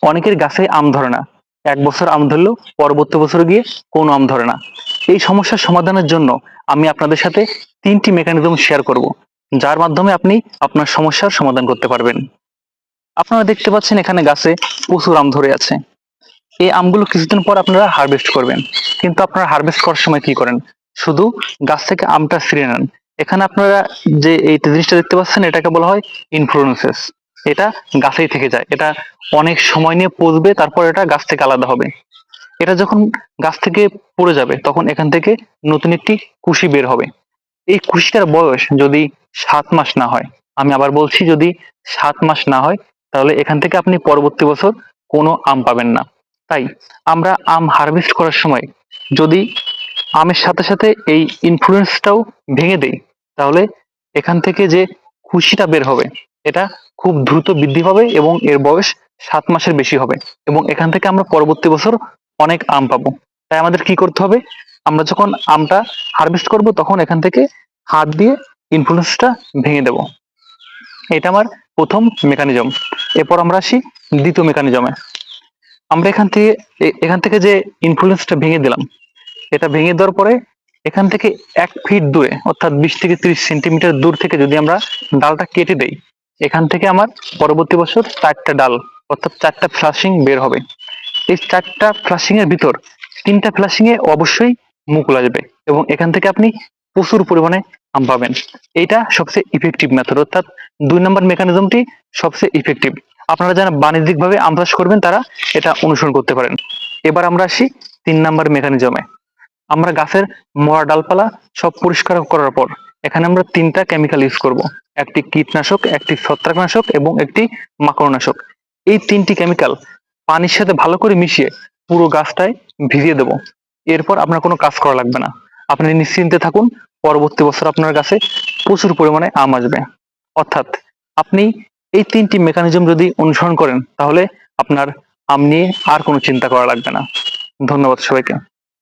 অনেকের গাছে আম ধরে না, 1 বছর আম ধরলেও পরবর্তী বছরে গিয়ে কোনো আম ধরে না। এই সমস্যার সমাধানের জন্য আমি আপনাদের সাথে 3টি মেকানিজম শেয়ার করব, যার মাধ্যমে আপনি আপনার সমস্যার সমাধান করতে পারবেন। আপনারা দেখতে পাচ্ছেন এখানে গাছে প্রচুর আম ধরে আছে। এই আমগুলো কিছুদিন পর আপনারা হারভেস্ট করবেন, কিন্তু আপনারা হারভেস্ট করার সময় কি করেন? শুধু গাছ থেকে আমটা ছিঁড়ে নেন। এখানে আপনারা যে এই জিনিসটা দেখতে পাচ্ছেন, এটাকে বলা হয় ইনফ্লোরেসেন্স। এটা গাছেই থেকে যায়, এটা অনেক সময় নিয়ে পচবে, তারপর এটা গাছ থেকে আলাদা হবে। এটা যখন গাছ থেকে পড়ে যাবে, তখন এখান থেকে নতুন একটি কুশি বের হবে। এই কুশিটার বয়স যদি 7 মাস না হয়, আমি আবার বলছি, যদি 7 মাস না হয়, তাহলে এখান থেকে আপনি পরবর্তী বছর কোনো আম পাবেন না। তাই আমরা আম হারভেস্ট করার সময় যদি আমের সাথে সাথে এই ইনফ্লুয়েন্সটাও ভেঙে দেই, তাহলে এখান থেকে যে কুশিটা বের হবে, এটা খুব দ্রুত বৃদ্ধি পাবে এবং এর বয়স 7 মাসের বেশি হবে, এবং এখান থেকে আমরা পরবর্তী বছর অনেক আম পাবো। তাই আমাদের কি করতে হবে? আমরা যখন আমটা হারভেস্ট করব, তখন এখান থেকে হাত দিয়ে ইনফ্লুয়েন্সটা ভেঙে দেব। এটা আমার প্রথম মেকানিজম। এরপর আমরা আসি দ্বিতীয় মেকানিজমে। আমরা এখান থেকে যে ইনফ্লুয়েন্সটা ভেঙে দিলাম, এটা ভেঙে দেওয়ার পরে এখান থেকে 1 ফিট দূরে, অর্থাৎ 20 থেকে 30 সেন্টিমিটার দূর থেকে যদি আমরা ডালটা কেটে দেই, এখান থেকে আমার পরবর্তী বছর 4টা ডাল, অর্থাৎ 4টা ফ্লাশিং বের হবে। এই 4টা ফ্লাশিং এর ভিতর 3টা ফ্লাশিং এ অবশ্যই মুকুল আসবে, এবং এখান থেকে আপনি প্রচুর পরিমাণে আম পাবেন। এইটা সবচেয়ে ইফেক্টিভ মেথড, অর্থাৎ 2 নম্বর মেকানিজমটি সবচেয়ে ইফেক্টিভ। আপনারা যারা বাণিজ্যিকভাবে আম চাষ করবেন, তারা এটা অনুসরণ করতে পারেন। এবার আমরা আসি 3 নম্বর মেকানিজমে। আমরা গাছের মরা ডালপালা সব পরিষ্কার করার পর এখানে আমরা 3টা কেমিক্যাল ইউজ করব। একটি কীটনাশক, একটি ছত্রাকনাশক এবং একটি মাকড়নাশক। এই 3টি কেমিক্যাল পানির সাথে ভালো করে মিশিয়ে পুরো গাছটায় ভিজিয়ে দেব। এরপর আপনার কোনো কাজ করা লাগবে না, আপনি নিশ্চিন্তে থাকুন, পরবর্তী বছর আপনার গাছে প্রচুর পরিমাণে আম আসবে। অর্থাৎ আপনি এই 3টি মেকানিজম যদি অনুসরণ করেন, তাহলে আপনার আম নিয়ে আর কোনো চিন্তা করা লাগবে না। ধন্যবাদ সবাইকে।